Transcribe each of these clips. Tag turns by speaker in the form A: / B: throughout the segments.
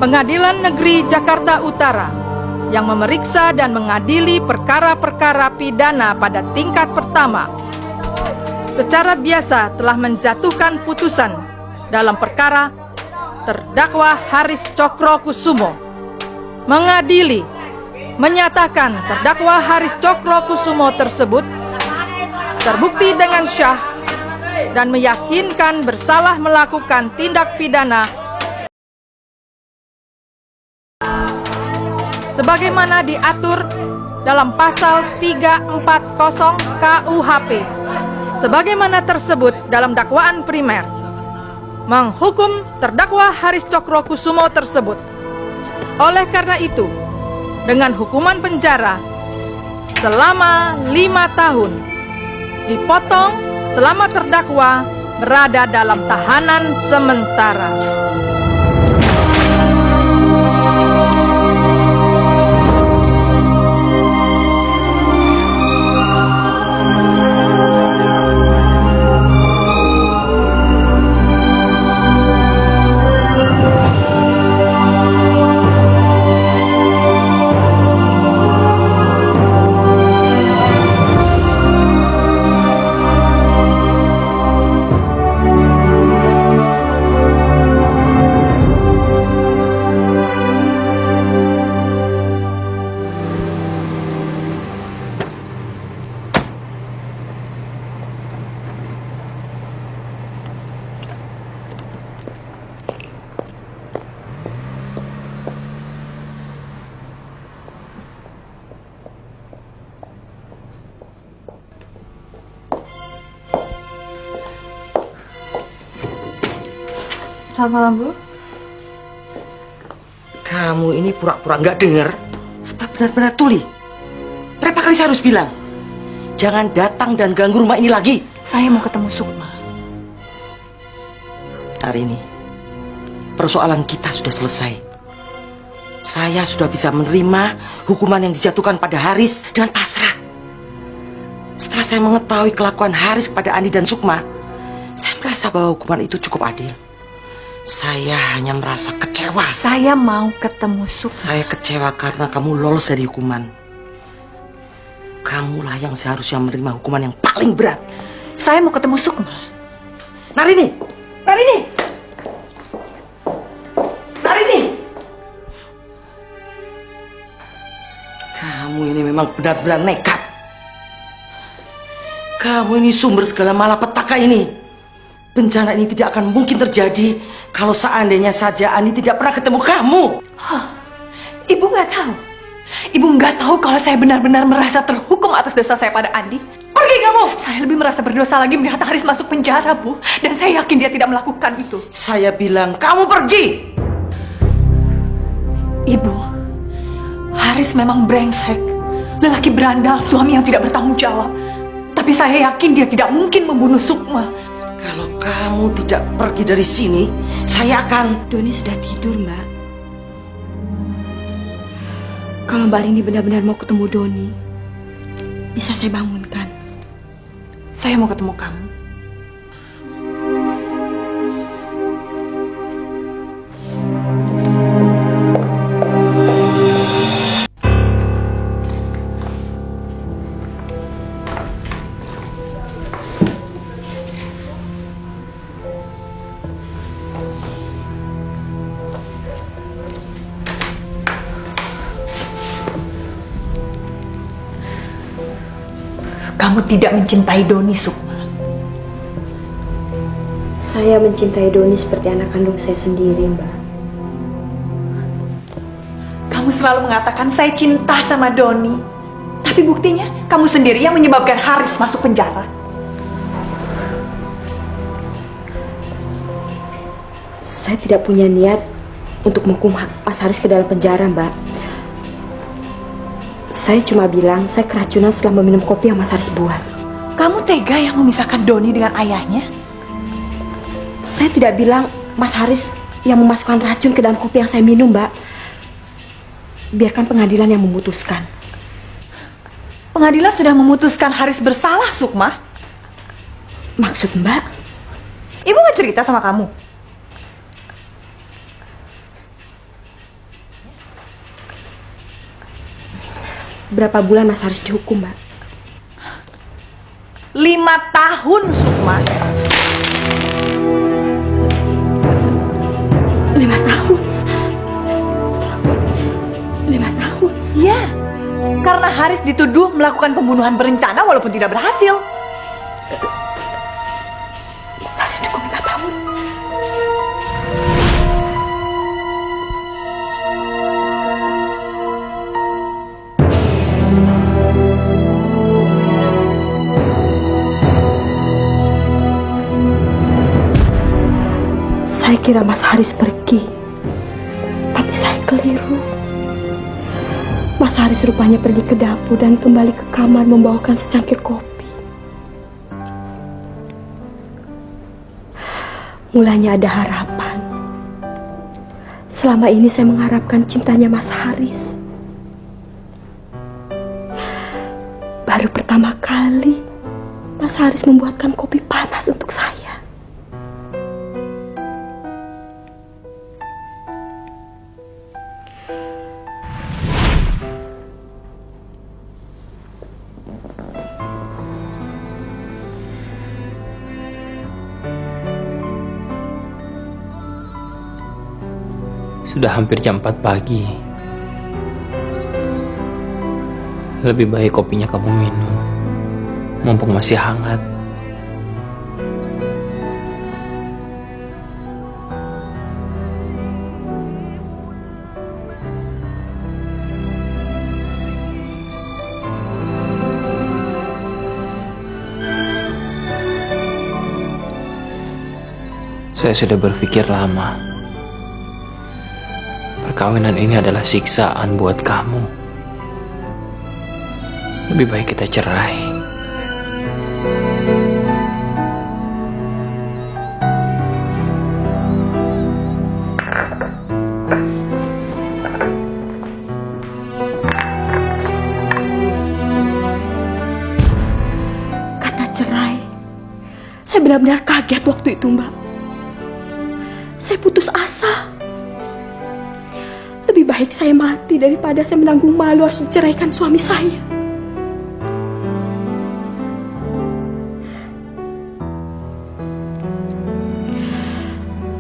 A: Pengadilan Negeri Jakarta Utara yang memeriksa dan mengadili perkara-perkara pidana pada tingkat pertama secara biasa telah menjatuhkan putusan dalam perkara terdakwa Haris Cokrokusumo. Mengadili, menyatakan terdakwa Haris Cokrokusumo tersebut terbukti dengan syah dan meyakinkan bersalah melakukan tindak pidana sebagaimana diatur dalam pasal 340 KUHP sebagaimana tersebut dalam dakwaan primer, menghukum terdakwa Haris Cokrokusumo tersebut. Oleh karena itu, dengan hukuman penjara selama 5 tahun, dipotong selama terdakwa berada dalam tahanan sementara.
B: Selamat malam, Bu.
C: Kamu ini pura-pura nggak dengar? Apa benar-benar tuli? Berapa kali saya harus bilang? Jangan datang dan ganggu rumah ini lagi.
B: Saya mau ketemu Sukma.
C: Hari ini, persoalan kita sudah selesai. Saya sudah bisa menerima hukuman yang dijatuhkan pada Haris dan pasrah. Setelah saya mengetahui kelakuan Haris kepada Andi dan Sukma, saya merasa bahwa hukuman itu cukup adil. Saya hanya merasa kecewa.
B: Saya mau ketemu Sukma.
C: Saya kecewa karena kamu lolos dari hukuman. Kamulah yang seharusnya menerima hukuman yang paling berat.
B: Saya mau ketemu Sukma.
C: Narini! Narini! Narini! Kamu ini memang benar-benar nekat. Kamu ini sumber segala malapetaka ini. Bencana ini tidak akan mungkin terjadi kalau seandainya saja Ani tidak pernah ketemu kamu.
B: Hah, Ibu nggak tahu? Ibu nggak tahu kalau saya benar-benar merasa terhukum atas dosa saya pada Andi?
C: Pergi kamu!
B: Saya lebih merasa berdosa lagi melihat Haris masuk penjara, Bu. Dan saya yakin dia tidak melakukan itu.
C: Saya bilang kamu pergi!
B: Ibu, Haris memang brengsek. Lelaki berandal, suami yang tidak bertanggung jawab. Tapi saya yakin dia tidak mungkin membunuh Sukma.
C: Kalau kamu tidak pergi dari sini, saya akan...
D: Doni sudah tidur, Mbak. Kalau Mbak Rini benar-benar mau ketemu Doni, bisa saya bangunkan.
B: Saya mau ketemu kamu. Kamu tidak mencintai Doni, Sukma.
D: Saya mencintai Doni seperti anak kandung saya sendiri, Mbak.
B: Kamu selalu mengatakan saya cinta sama Doni. Tapi buktinya kamu sendiri yang menyebabkan Haris masuk penjara.
D: Saya tidak punya niat untuk menghukum Mas Haris ke dalam penjara, Mbak. Saya cuma bilang saya keracunan setelah meminum kopi yang Mas Haris buat.
B: Kamu tega yang memisahkan Doni dengan ayahnya?
D: Saya tidak bilang Mas Haris yang memasukkan racun ke dalam kopi yang saya minum, Mbak. Biarkan pengadilan yang memutuskan.
B: Pengadilan sudah memutuskan Haris bersalah, Sukma.
D: Maksud Mbak?
B: Ibu nggak cerita sama kamu?
D: Berapa bulan Mas Haris dihukum, Mbak?
B: 5 tahun, Sukma.
D: 5 tahun. 5 tahun.
B: Iya, karena Haris dituduh melakukan pembunuhan berencana walaupun tidak berhasil.
D: Mas Haris dihukum 5 tahun. Saya kira Mas Haris pergi, tapi saya keliru. Mas Haris rupanya pergi ke dapur dan kembali ke kamar membawakan secangkir kopi. Mulanya ada harapan. Selama ini saya mengharapkan cintanya Mas Haris. Baru pertama kali Mas Haris membuatkan kopi panas untuk saya.
E: Sudah hampir jam 4 pagi. Lebih baik kopinya kamu minum, mumpung masih hangat. Saya sudah berpikir lama. Perkawinan ini adalah siksaan buat kamu. Lebih baik kita cerai.
D: Kata cerai, saya benar-benar kaget waktu itu, Mbak. Saya putus asa. Lebih baik saya mati daripada saya menanggung malu harus menceraikan suami saya.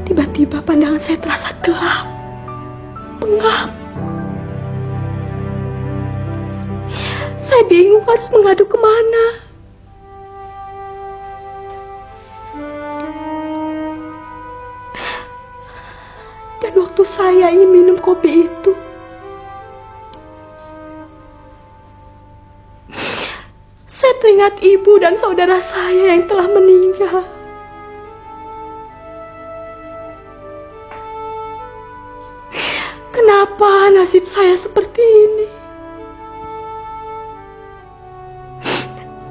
D: Tiba-tiba pandangan saya terasa gelap, pengap. Saya bingung harus mengadu kemana. Dan waktu saya ingin minum kopi itu, saya teringat ibu dan saudara saya yang telah meninggal. Kenapa nasib saya seperti ini?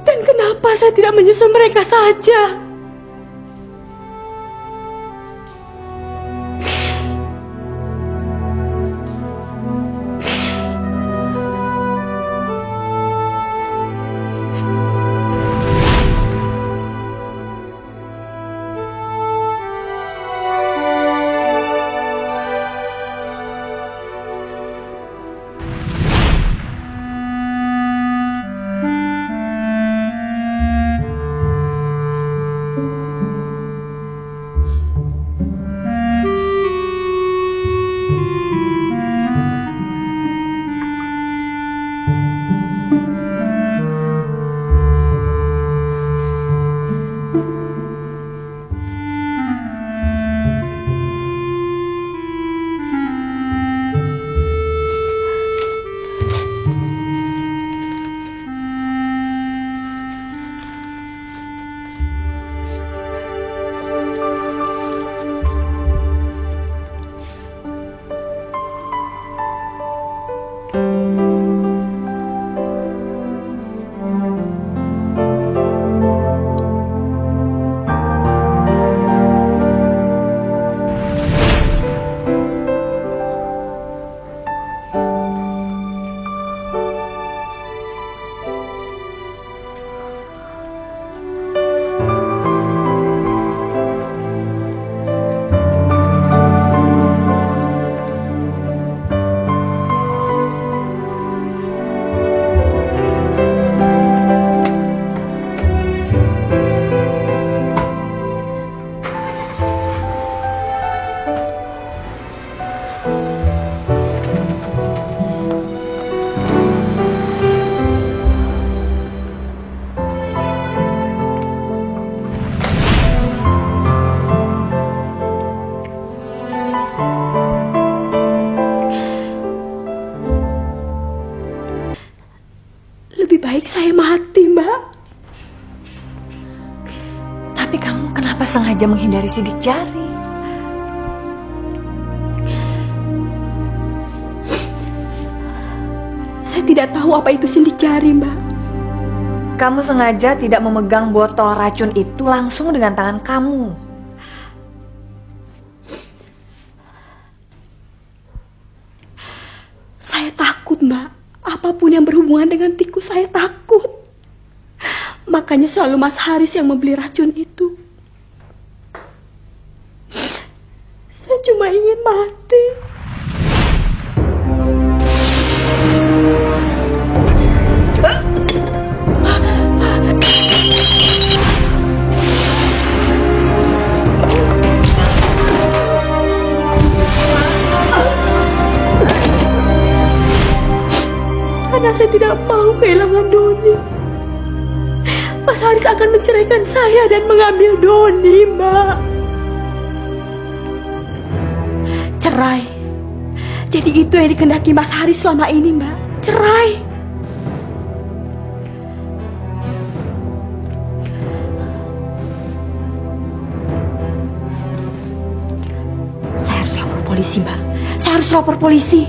D: Dan kenapa saya tidak menyusul mereka saja? Lebih baik saya mati, Mbak.
B: Tapi kamu kenapa sengaja menghindari sidik jari?
D: Saya tidak tahu apa itu sidik jari, Mbak.
B: Kamu sengaja tidak memegang botol racun itu langsung dengan tangan kamu.
D: Saya takut, Mbak. Apapun yang berhubungan dengan tikus, saya takut. Makanya selalu Mas Haris yang membeli racun itu. Saya cuma ingin mati. Karena saya tidak mau kehilangan Doni. Mas Haris akan menceraikan saya dan mengambil Doni, Mbak. Cerai. Jadi itu yang dikehendaki Mas Haris selama ini, Mbak. Cerai. Saya harus lapor polisi, Mbak. Saya harus lapor polisi.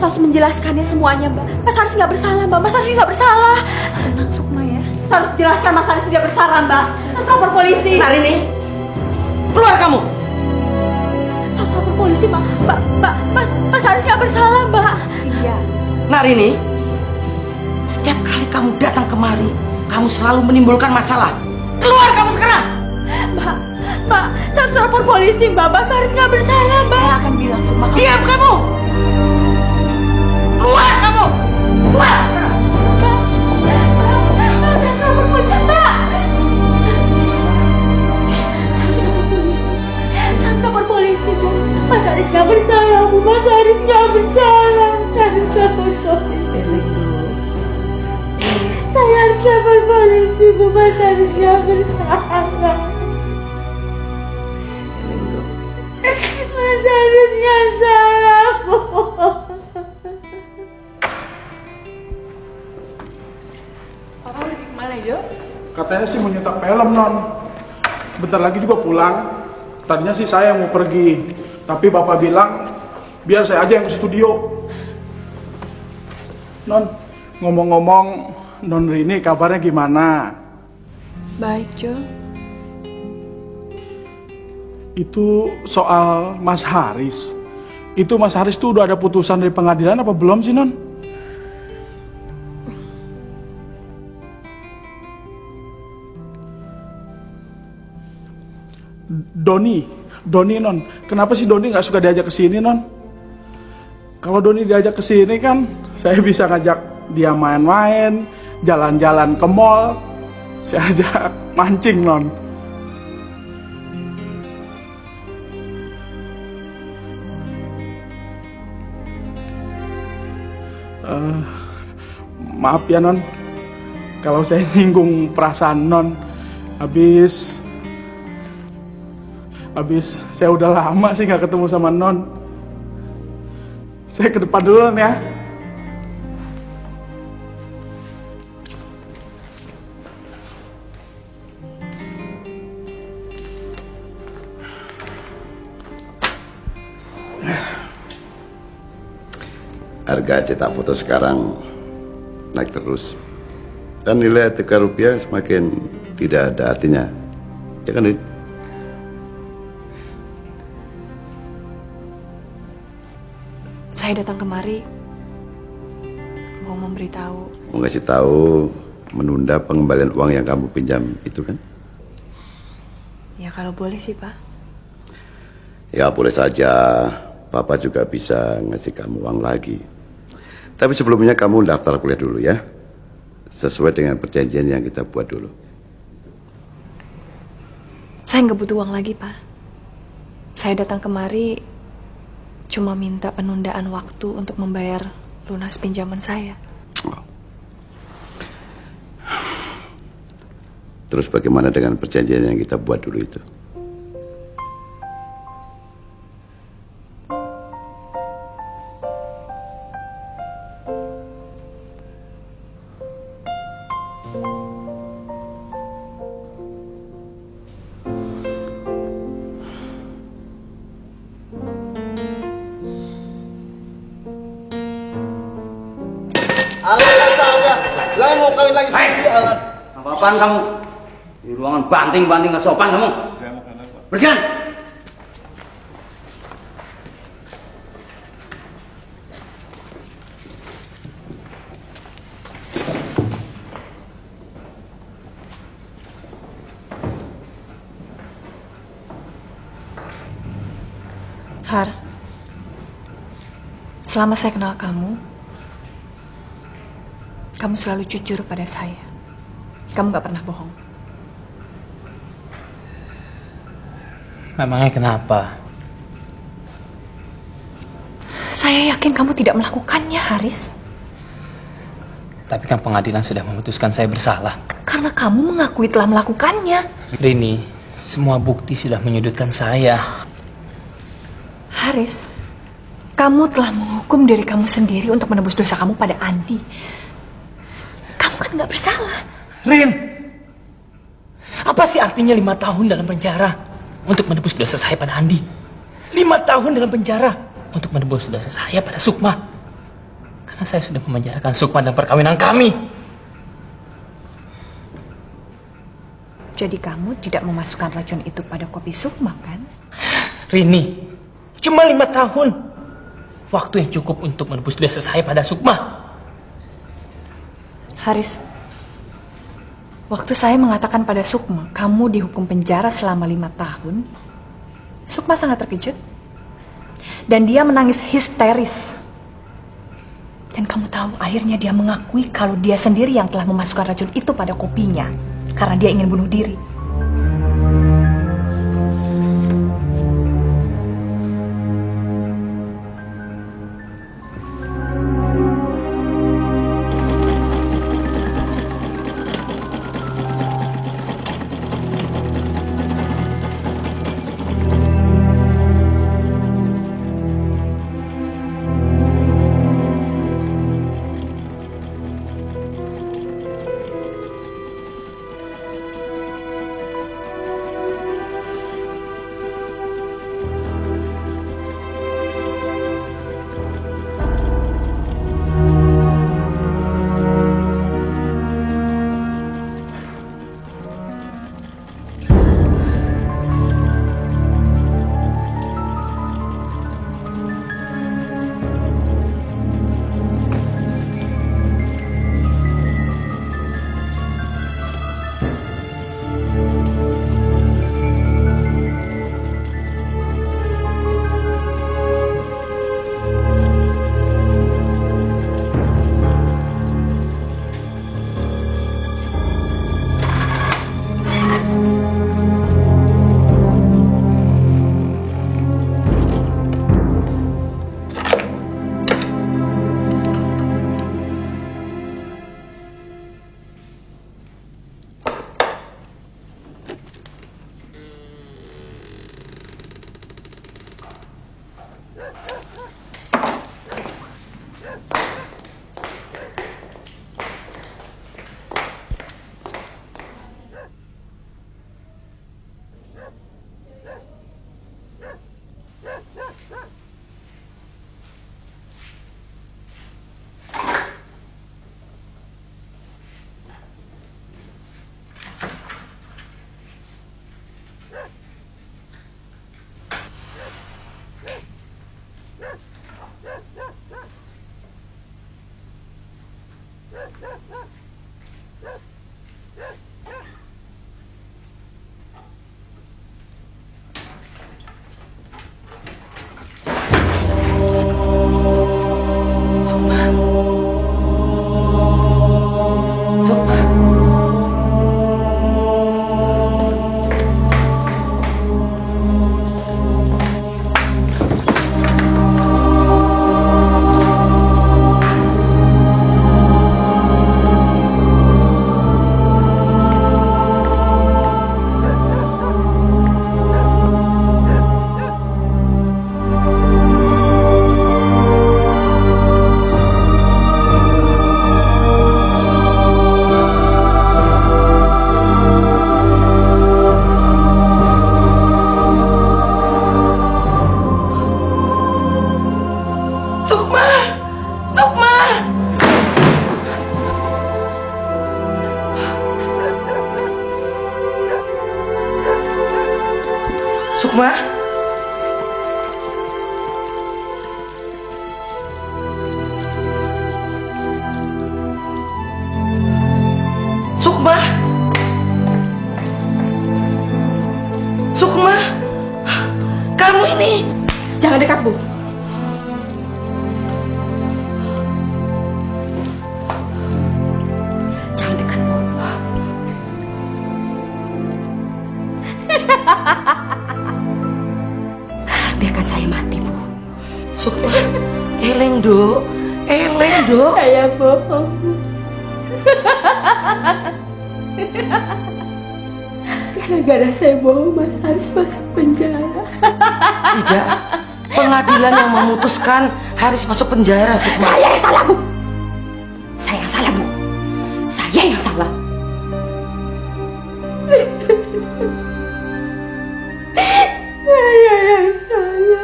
D: Saya harus menjelaskannya semuanya, Mbak. Mas Haris nggak bersalah, Mbak. Mas Haris nggak bersalah.
B: Tenang, Sukma ya.
D: Saya harus jelaskan Mas Haris tidak bersalah, Mbak. Saya harus lapor polisi.
C: Narini, keluar kamu.
D: Saya harus lapor polisi, Mbak. Mas Haris nggak bersalah, Mbak. Iya.
C: Narini, setiap kali kamu datang kemari, kamu selalu menimbulkan masalah. Keluar kamu sekarang.
D: Mbak, saya harus lapor polisi, Mbak. Mas Haris nggak bersalah, Mbak.
B: Saya akan bilang Sukma.
C: Diam kamu. Keluar kamu. Keluar sekarang.
D: Saya harus lapor polisi, Mbak. Saya harus lapor polisi, Bu. Mas Haris nggak bersalah, Bu. Mas Haris nggak bersalah. Saya harus lapor polisi. Saya harus lapor polisi, Bu. Mas Haris nggak bersalah. Mas Haris nggak salah, Bu.
A: Papa lagi kemana, Jo?
F: Katanya sih mau nyetak film, Non. Bentar lagi juga pulang. Tadinya sih saya yang mau pergi, tapi Bapak bilang biar saya aja yang ke studio. Non, ngomong-ngomong, Non Rini kabarnya gimana?
B: Baik, Jo.
F: Itu soal Mas Haris. Itu Mas Haris tuh udah ada putusan dari pengadilan apa belum sih, Non? Doni, Non. Kenapa sih Doni nggak suka diajak ke sini, Non? Kalau Doni diajak ke sini kan, saya bisa ngajak dia main-main, jalan-jalan ke mall. Saya ajak mancing, Non. Maaf ya, Non. Kalau saya nyinggung perasaan Non, habis saya udah lama sih nggak ketemu sama Non. Saya ke depan dulu, Non, ya.
G: Harga cetak foto sekarang naik terus dan nilai tukar rupiah semakin tidak ada artinya, ya kan, Rin?
B: Saya datang kemari mau memberitahu.
G: Mau ngasih tahu menunda pengembalian uang yang kamu pinjam itu, kan?
B: Ya kalau boleh sih, Pak.
G: Ya boleh saja, Papa juga bisa ngasih kamu uang lagi. Tapi sebelumnya kamu daftar kuliah dulu ya, sesuai dengan perjanjian yang kita buat dulu.
B: Saya nggak butuh uang lagi, Pak. Saya datang kemari cuma minta penundaan waktu untuk membayar lunas pinjaman saya.
G: Oh. Terus bagaimana dengan perjanjian yang kita buat dulu itu?
H: Lain mau kawin lagi sih.
I: Apa-apaan kamu? Di ruangan banting-banting nggak sopan kamu. Bersihan.
B: Har, selama saya kenal kamu selalu jujur pada saya. Kamu gak pernah bohong.
E: Memangnya kenapa?
B: Saya yakin kamu tidak melakukannya, Haris.
E: Tapi kan pengadilan sudah memutuskan saya bersalah.
B: Karena kamu mengakui telah melakukannya.
E: Rini, semua bukti sudah menyudutkan saya.
B: Haris, kamu telah menghukum diri kamu sendiri untuk menebus dosa kamu pada Andi. Kamu kan gak bersalah.
E: Rin, apa sih artinya 5 tahun dalam penjara untuk menebus dosa saya pada Andi? 5 tahun dalam penjara untuk menebus dosa saya pada Sukma. Karena saya sudah memenjarakan Sukma dalam perkawinan kami.
B: Jadi kamu tidak memasukkan racun itu pada kopi Sukma, kan?
E: Rini, cuma 5 tahun. Waktu yang cukup untuk menebus dosa saya pada Sukma.
B: Haris, waktu saya mengatakan pada Sukma, kamu dihukum penjara selama 5 tahun, Sukma sangat terkejut. Dan dia menangis histeris. Dan kamu tahu, akhirnya dia mengakui kalau dia sendiri yang telah memasukkan racun itu pada kopinya. Karena dia ingin bunuh diri.
C: Sukma? Sukma? Sukma? Kamu ini?
B: Jangan dekat, Bu.
D: Jangan dekat, Bu. Biarkan saya mati, Bu.
C: Sukma, eleng do, eleng do.
D: Saya bohong. Gara-gara saya bohong, Mas Haris masuk penjara.
C: Tidak, pengadilan yang memutuskan Haris masuk penjara, Sukma.
D: Saya yang salah, Bu. Saya yang salah, Bu. Saya yang salah. Saya yang salah, Bu.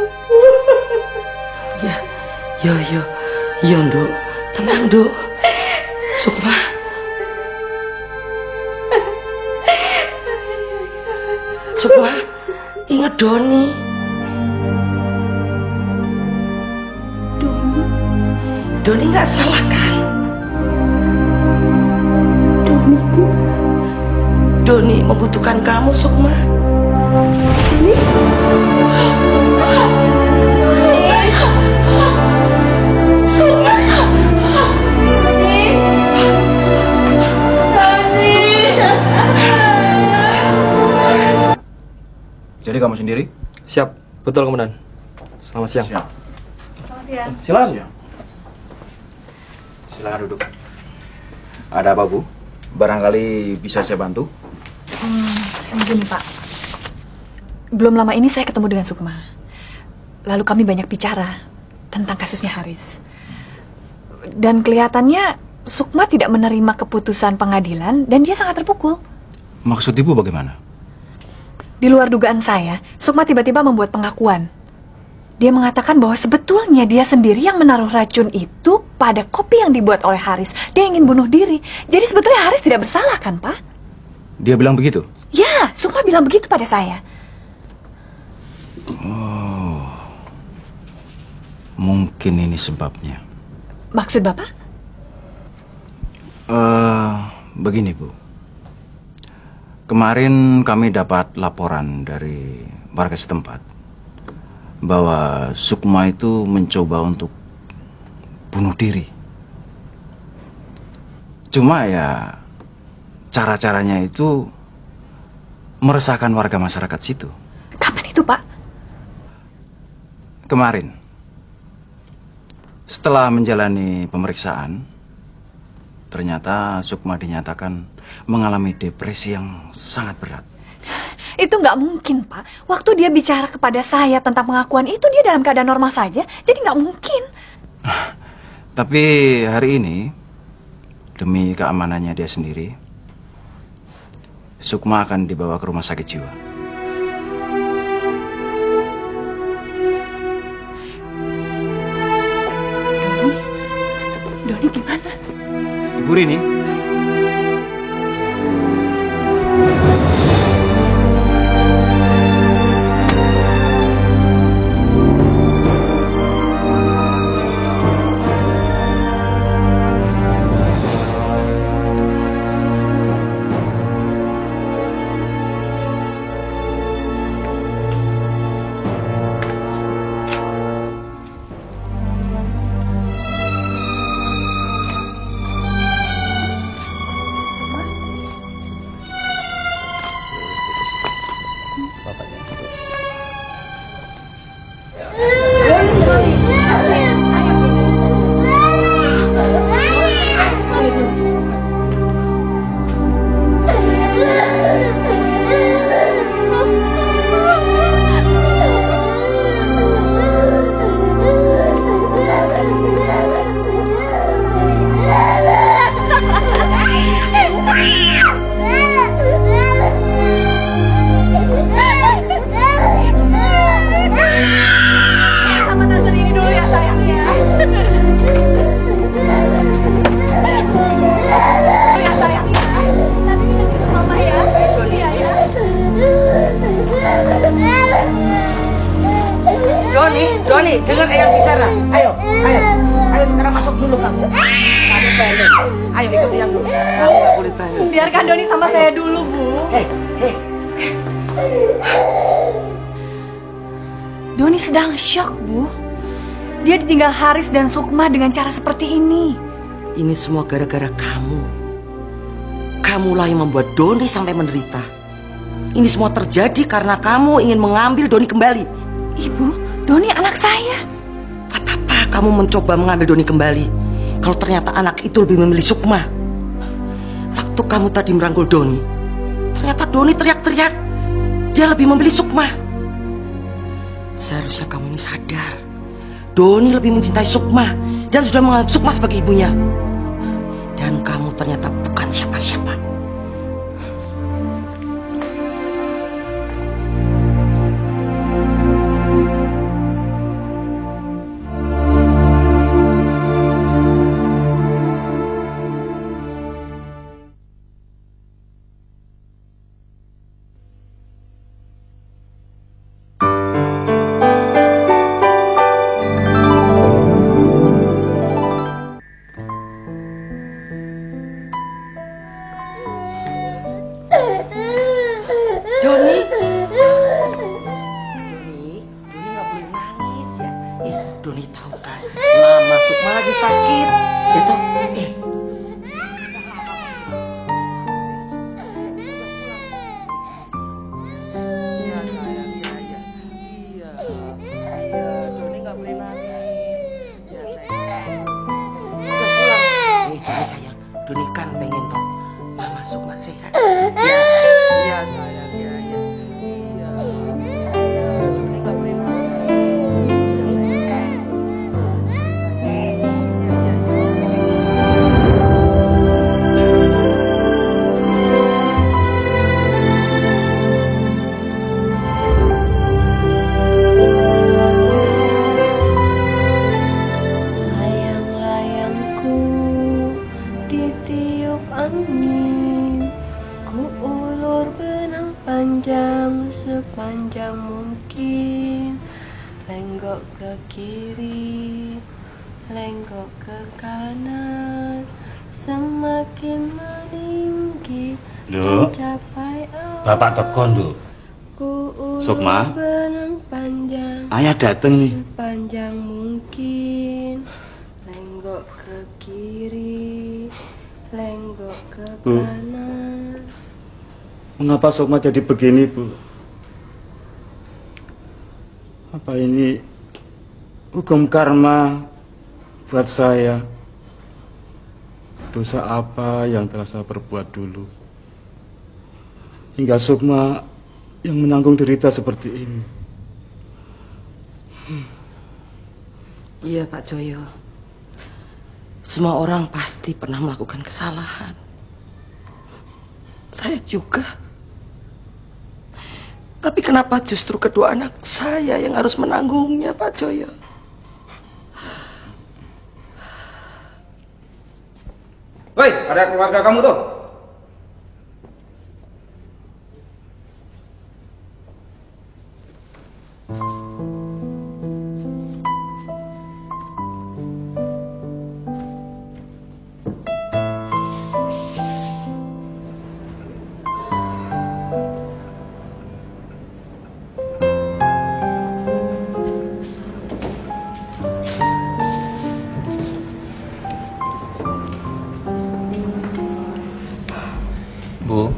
C: Ya, do, tenang do. Sukma. Sukma, ingat Doni. Doni nggak salah kan?
D: Doni, Bu.
C: Doni membutuhkan kamu, Sukma.
D: Doni.
J: Jadi kamu sendiri?
K: Siap, betul komandan. Selamat siang.
J: Siap.
A: Selamat siang.
K: Silakan.
J: Silakan duduk. Ada apa, Bu? Barangkali bisa saya bantu?
B: Begini, Pak. Belum lama ini saya ketemu dengan Sukma. Lalu kami banyak bicara tentang kasusnya Haris. Dan kelihatannya Sukma tidak menerima keputusan pengadilan dan dia sangat terpukul.
J: Maksud Ibu bagaimana?
B: Di luar dugaan saya, Sukma tiba-tiba membuat pengakuan. Dia mengatakan bahwa sebetulnya dia sendiri yang menaruh racun itu pada kopi yang dibuat oleh Haris. Dia ingin bunuh diri. Jadi sebetulnya Haris tidak bersalah kan, Pak?
J: Dia bilang begitu?
B: Ya, Sukma bilang begitu pada saya.
J: Oh, mungkin ini sebabnya.
B: Maksud Bapak?
J: Begini, Bu. Kemarin kami dapat laporan dari warga setempat bahwa Sukma itu mencoba untuk bunuh diri. Cuma ya cara-caranya itu meresahkan warga masyarakat situ.
B: Kapan itu, Pak?
J: Kemarin. Setelah menjalani pemeriksaan, ternyata Sukma dinyatakan mengalami depresi yang sangat berat.
B: Itu nggak mungkin, Pak. Waktu dia bicara kepada saya tentang pengakuan itu, dia dalam keadaan normal saja. Jadi nggak mungkin.
J: Tapi hari ini, demi keamanannya dia sendiri, Sukma akan dibawa ke rumah sakit jiwa.
B: Doni gimana?
J: Ibu Rini.
C: Ayo ikut yang dulu. Kamu nggak boleh balik.
B: Biarkan Doni sama saya dulu, Bu. Doni sedang shock, Bu. Dia ditinggal Haris dan Sukma dengan cara seperti ini.
C: Ini semua gara-gara kamu. Kamulah yang membuat Doni sampai menderita. Ini semua terjadi karena kamu ingin mengambil Doni kembali.
B: Ibu, Doni anak saya.
C: Buat apa kamu mencoba mengambil Doni kembali? Kalau ternyata anak itu lebih memilih Sukma. Waktu kamu tadi merangkul Doni, ternyata Doni teriak-teriak. Dia lebih memilih Sukma. Seharusnya kamu ini sadar. Doni lebih mencintai Sukma dan sudah menganggap Sukma sebagai ibunya. Dan kamu ternyata bukan siapa-siapa. Doni nggak boleh nangis ya. Doni tahu kan, Mama Sukma lagi sakit. Itu, Iya sayang, iya. Doni nggak boleh nangis. Iya sayang. Udah pulang. Doni sayang, Doni kan pengen toh Mama Sukma sehat. Iya sayang.
D: Layang-layangku ditiup angin, ku ulur benang panjang sepanjang mungkin. Lenggok ke kiri, lenggok ke kanan, semakin meninggi mencapai
J: Bapak tekon, Nduk.
D: ku ulur
J: Sukma?
D: benang panjang
J: Ayah dateng nih.
D: sepanjang mungkin. Lenggok ke kiri, lenggok ke
I: Bu.
D: kanan.
I: Mengapa Sukma jadi begini, Bu? Apa ini hukum karma buat saya? Dosa apa yang telah saya perbuat dulu? Hingga Sukma yang menanggung derita seperti ini.
C: Iya Pak Joyo. Semua orang pasti pernah melakukan kesalahan. Saya juga. Tapi kenapa justru kedua anak saya yang harus menanggungnya, Pak Joyo?
I: Woi, ada keluarga kamu tuh?
E: Bu,